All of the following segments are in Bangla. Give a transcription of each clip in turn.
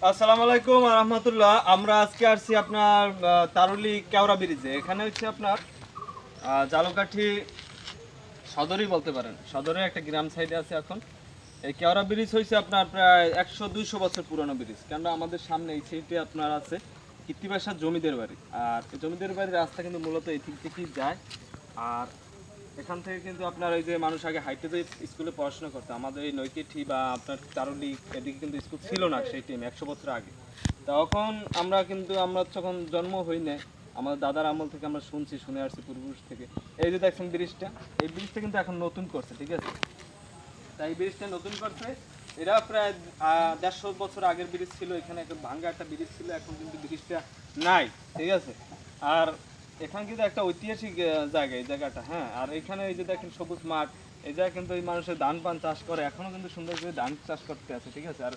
আসসালামু আলাইকুম ওয়া রাহমাতুল্লাহ। আমরা আজকে আসছি আপনার তারুলি কেওড়া ব্রিজে। এখানে হচ্ছে আপনার জালকাঠি সদরই বলতে পারেন, সদরের একটা গ্রাম সাইডে আছে এখন। এই কেওড়া ব্রিজ হয়েছে আপনার প্রায় 100-200 বছর পুরনো ব্রিজ। কেন আমাদের সামনে এই সাইডে আপনার আছে কৃত্তিবাসার জমিদের বাড়ি। আর এই জমিদের বাড়ির রাস্তা কিন্তু মূলত এই দিক থেকেই যায়। আর এখান থেকে কিন্তু আপনার ওই যে মানুষ আগে হাইটে যে স্কুলে পড়াশোনা করতো, আমাদের এই নৈকেঠি বা আপনার তারুলি এদিকে কিন্তু স্কুল ছিল না সেই টাইমে 100 বছর আগে। তখন আমরা যখন জন্ম হই না, আমাদের দাদার আমল থেকে আমরা শুনে আসছি পূর্বপুরুষ থেকে। এই যে দেখছেন ব্রিজটা, এই ব্রিজটা কিন্তু এখন নতুন করছে, ঠিক আছে? তাই এই ব্রিজটা নতুন করছে। এটা প্রায় 150 বছর আগের ব্রিজ ছিল। এখানে একটা ভাঙ্গা একটা ব্রিজ ছিল, এখন কিন্তু ব্রিজটা নাই, ঠিক আছে? আর এখানে কিন্তু একটা ঐতিহাসিক জায়গা এই জায়গাটা, হ্যাঁ। আর এখানে এই যে দেখেন সবুজ মাঠ, এই জায়গায় কিন্তু এই মানুষের ধান পান চাষ করে, এখনো কিন্তু সুন্দর করে ধান চাষ করতে আছে, ঠিক আছে? আর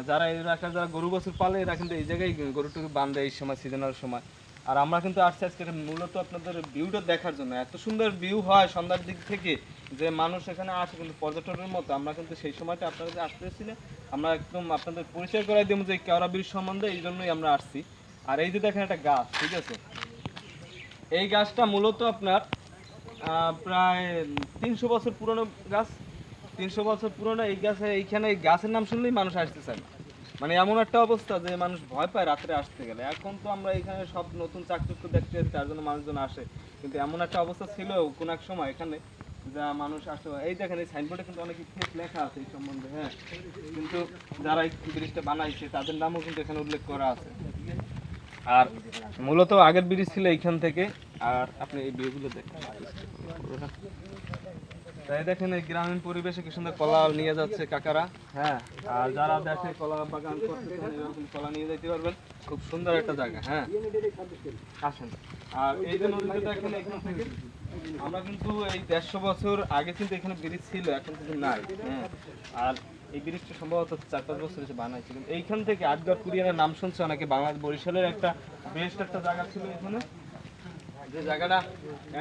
যারা এই এলাকার যারা গরু বছর পালে এরা কিন্তু এই জায়গায় গরুটুকু বাঁধে এই সময়, সিজনাল সময়। আর আমরা কিন্তু আসছি আজকে মূলত আপনাদের ভিউটা দেখার জন্য। এত সুন্দর ভিউ হয় সন্ধ্যার দিক থেকে যে মানুষ এখানে আসে কিন্তু পর্যটনের মতো। আমরা কিন্তু সেই সময়টা আপনারা যে আসতেছিলেন, আমরা একদম আপনাদের পরিচয় করাই দিব যে কেওড়া ব্রিজ সম্বন্ধে, এই জন্যই আমরা আসছি। আর এই যে দেখেন একটা গাছ, ঠিক আছে? এই গাছটা মূলত আপনার প্রায় 300 বছর পুরনো গাছ। 300 বছর পুরনো এই গাছে, এইখানে এই গাছের নাম শুনলেই মানুষ আসতে চায় না। মানে এমন একটা অবস্থা যে মানুষ ভয় পায় রাত্রে আসতে গেলে। এখন তো আমরা এখানে সব নতুন চাকচক্য দেখতে যাচ্ছি, তার জন্য মানুষজন আসে। কিন্তু এমন একটা অবস্থা ছিল কোন এক সময় এখানে, যা মানুষ আসে। এই দেখেন এই সাইনবোর্ডে কিন্তু অনেক ইতিহাস লেখা আছে এই সম্বন্ধে, হ্যাঁ। কিন্তু যারা এই ব্রিজটা বানাইছে তাদের নামও কিন্তু এখানে উল্লেখ করা আছে। আর মূলত আগের ব্রিজ ছিল এইখান থেকে। আর আপনি এই ভিউগুলো দেখেন, তাই দেখেন এই গ্রামীণ পরিবেশে কি সুন্দর কলা নিয়ে যাচ্ছে কাকারা, হ্যাঁ। আর যারা দেখে কলা বাগান করতেছেন এরকম কলা নিয়ে যেতে পারবেন। খুব সুন্দর একটা জায়গা, হ্যাঁ, আসেন। আর এই যে নদীটা দেখেন এখান থেকে, আমরা কিন্তু এই 150 বছর আগে কিন্তু এখানে ব্রিজ ছিল, এখন কিন্তু নাই, হ্যাঁ। আর এই ব্রিজটা সম্ভবত 4-5 বছর এসে বানাইছে। কিন্তু এইখান থেকে আটগড় কুরিয়ানের নাম শুনছে অনেকে। বাংলাদেশ বরিশালের একটা বেস্ট একটা জায়গা ছিল এখানে, যে জায়গাটা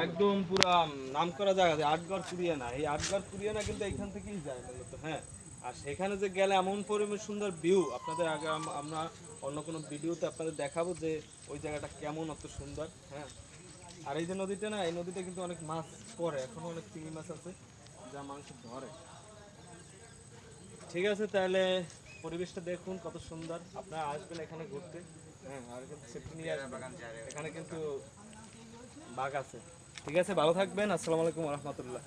একদম পুরা নাম করা জায়গা, যে আটগড় কুরিয়ানা। এই আটগড় কুরিয়ানা কিন্তু এখান থেকেই যায় মূলত, হ্যাঁ। আর সেখানে যে গেলে এমন পরিমাণ সুন্দর ভিউ, আপনাদের আগে আমরা অন্য কোনো ভিডিওতে আপনাদের দেখাবো যে ওই জায়গাটা কেমন, অত সুন্দর, হ্যাঁ। আর এই যে নদীটা না, এই নদীটা কিন্তু অনেক মাছ পড়ে, এখনো অনেক চিংড়ি মাছ আছে যা মানুষ ধরে। ঠিক আছে, তাহলে পরিবেশটা দেখুন কত সুন্দর। আপনারা আসবেন এখানে ঘুরতে, হ্যাঁ। আর কিন্তু সেফটি নিয়ে আসবেন, এখানে কিন্তু বাঘ আছে। ঠিক আছে, ভালো থাকবেন। আসসালামু আলাইকুম ওয়া রাহমাতুল্লাহ।